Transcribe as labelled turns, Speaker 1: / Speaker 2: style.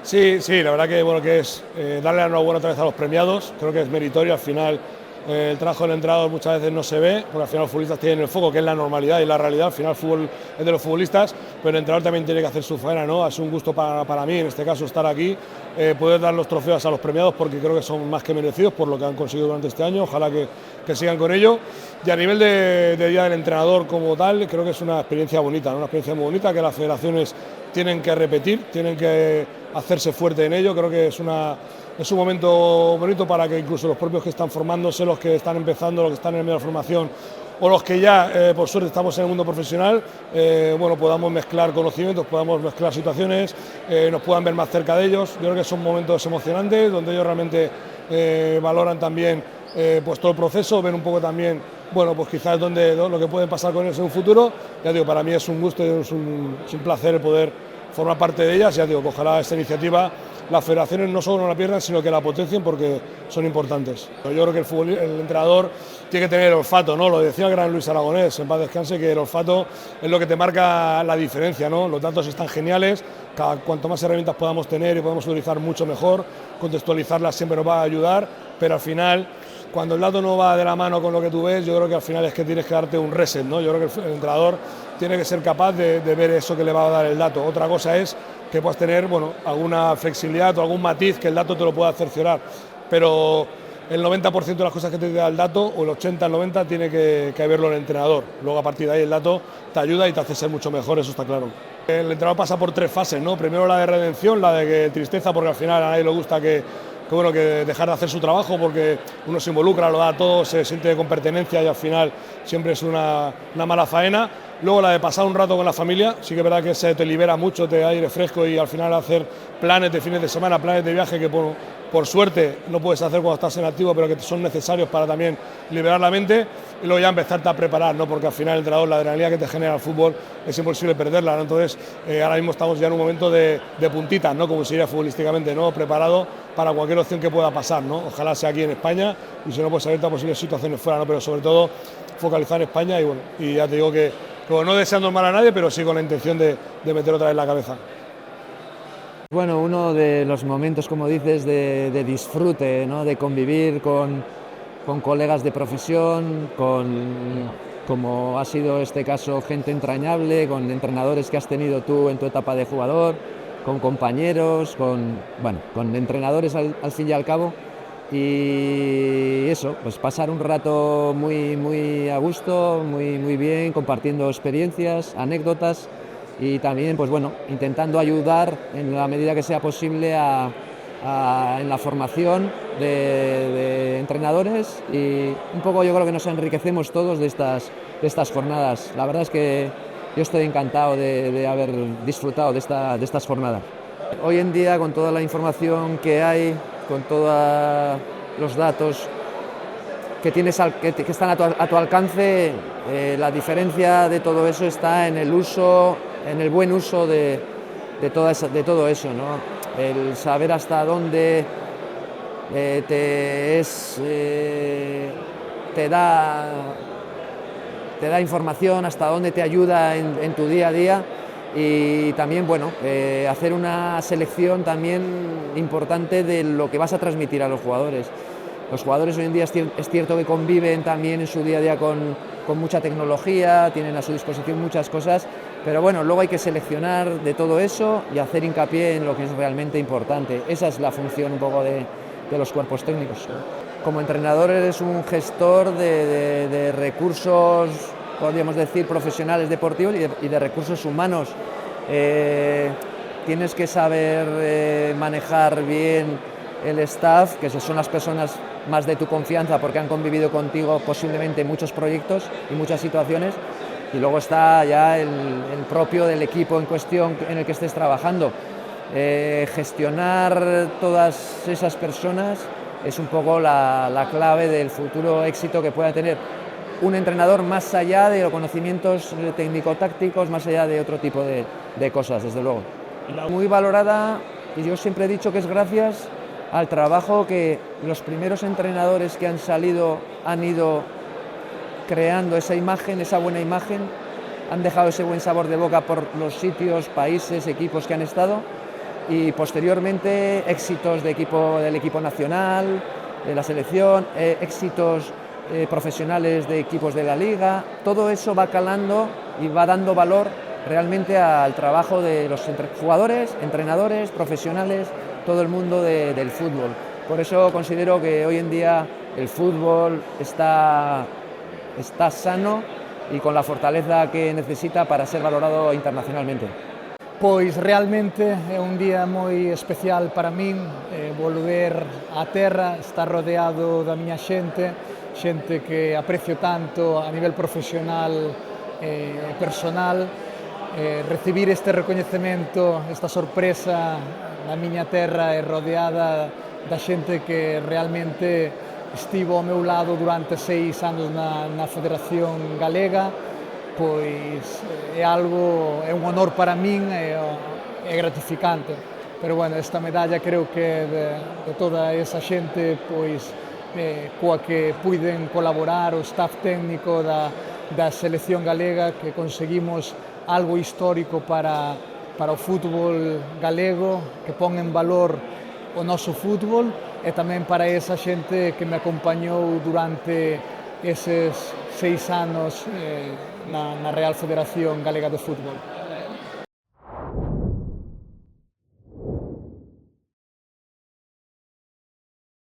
Speaker 1: Sí, sí, la verdad que bueno que es darle la enhorabuena otra vez a los premiados. Creo que es meritorio. Al final el trabajo del entrenador muchas veces no se ve, porque al final los futbolistas tienen el foco, que es la normalidad y la realidad. Al final el fútbol es de los futbolistas, pero el entrenador también tiene que hacer su faena, ¿no? Es un gusto para mí, en este caso, estar aquí, poder dar los trofeos a los premiados, porque creo que son más que merecidos por lo que han conseguido durante este año. Ojalá que sigan con ello. Y a nivel de Día del Entrenador como tal, creo que es una experiencia bonita, ¿no? Una experiencia muy bonita que las federaciones tienen que repetir, tienen que hacerse fuerte en ello. Creo que es un momento bonito para que incluso los propios que están formándose, los que están empezando, los que están en el medio de la formación o los que ya, por suerte, estamos en el mundo profesional, bueno, podamos mezclar conocimientos, podamos mezclar situaciones, nos puedan ver más cerca de ellos. Yo creo que son momentos emocionantes donde ellos realmente valoran también pues todo el proceso, ven un poco también, bueno, pues quizás lo que puede pasar con ellos en un futuro. Ya digo, para mí es un gusto y es un placer el poder formar parte de ellas. Ya digo, que ojalá esta iniciativa las federaciones no solo no la pierdan, sino que la potencien, porque son importantes. Yo creo que el entrenador tiene que tener el olfato, ¿no? Lo decía el gran Luis Aragonés, en paz descanse, que el olfato es lo que te marca la diferencia, ¿no? Los datos están geniales, cuanto más herramientas podamos tener y podamos utilizar, mucho mejor. Contextualizarlas siempre nos va a ayudar, pero al final, cuando el dato no va de la mano con lo que tú ves, yo creo que al final es que tienes que darte un reset, ¿no? Yo creo que el entrenador tiene que ser capaz de ver eso que le va a dar el dato. Otra cosa es que puedas tener, bueno, alguna flexibilidad o algún matiz que el dato te lo pueda cerciorar, pero el 90% de las cosas que te da el dato, o el 80, el 90, tiene que verlo el entrenador. Luego, a partir de ahí, el dato te ayuda y te hace ser mucho mejor, eso está claro. El entrenador pasa por 3 fases, ¿no? Primero la de redención, la de tristeza, porque al final a nadie le gusta que dejar de hacer su trabajo, porque uno se involucra, lo da todo, se siente con pertenencia y al final siempre es una mala faena. Luego la de pasar un rato con la familia, sí que es verdad que se te libera mucho, te da aire fresco, y al final hacer planes de fines de semana, planes de viaje que por suerte no puedes hacer cuando estás en activo, pero que son necesarios para también liberar la mente. Y luego ya empezarte a preparar, ¿no? Porque al final el entrenador, la adrenalina que te genera el fútbol, es imposible perderla, ¿no? Entonces ahora mismo estamos ya en un momento de puntitas, ¿no? Como se diría futbolísticamente, ¿no? Preparado para cualquier opción que pueda pasar, ¿no? Ojalá sea aquí en España, y si no, pues abierta a posibles situaciones fuera, ¿no? Pero sobre todo focalizar en España, y bueno, y ya te digo que no deseando mal a nadie, pero sí con la intención de meter otra vez la cabeza.
Speaker 2: Bueno, uno de los momentos, como dices, de disfrute, ¿no? De convivir con colegas de profesión, como ha sido este caso, gente entrañable, con entrenadores que has tenido tú en tu etapa de jugador, con compañeros, con entrenadores al fin y al cabo. Y eso, pues pasar un rato muy a gusto, muy bien, compartiendo experiencias, anécdotas, y también, pues bueno, intentando ayudar en la medida que sea posible en la formación de entrenadores, y un poco yo creo que nos enriquecemos todos de estas jornadas. La verdad es que yo estoy encantado de haber disfrutado de estas jornadas. Hoy en día, con toda la información que hay, con todos los datos que tienes que están a tu alcance, la diferencia de todo eso está en el uso, en el buen uso de todo eso, ¿no? El saber hasta dónde te da información, hasta dónde te ayuda en tu día a día. Y también, bueno, hacer una selección también importante de lo que vas a transmitir a los jugadores. Los jugadores hoy en día es cierto que conviven también en su día a día con mucha tecnología, tienen a su disposición muchas cosas, pero bueno, luego hay que seleccionar de todo eso y hacer hincapié en lo que es realmente importante. Esa es la función un poco de los cuerpos técnicos. Como entrenador eres un gestor de recursos, podríamos decir, profesionales deportivos y de recursos humanos. Tienes que saber manejar bien el staff, que son las personas más de tu confianza porque han convivido contigo posiblemente en muchos proyectos y muchas situaciones, y luego está ya el propio del equipo en cuestión en el que estés trabajando. Gestionar todas esas personas es un poco la clave del futuro éxito que pueda tener un entrenador, más allá de los conocimientos técnico-tácticos, más allá de otro tipo de cosas, desde luego. Muy valorada, y yo siempre he dicho que es gracias al trabajo que los primeros entrenadores que han salido han ido creando esa imagen, esa buena imagen, han dejado ese buen sabor de boca por los sitios, países, equipos que han estado, y posteriormente éxitos del equipo nacional, de la selección, éxitos profesionales de equipos de la liga. Todo eso va calando y va dando valor realmente al trabajo de los jugadores, entrenadores, profesionales, todo el mundo del fútbol. Por eso considero que hoy en día el fútbol está sano y con la fortaleza que necesita para ser valorado internacionalmente.
Speaker 3: Pois realmente é un día moi especial para min, volver á terra, estar rodeado da miña xente que aprecio tanto a nivel profesional e personal, recibir este recoñecemento, esta sorpresa na miña terra e rodeada da xente que realmente estivo ao meu lado durante 6 anos na Federación Galega, pois é un honor para min e gratificante. Pero bueno, esta medalla creo que de toda esa xente pois coa que puiden colaborar o staff técnico da selección galega, que conseguimos algo histórico para o fútbol galego, que pon en valor o noso fútbol, e tamén para esa xente que me acompañou durante eses 6 anos na Real Federación Galega de Fútbol.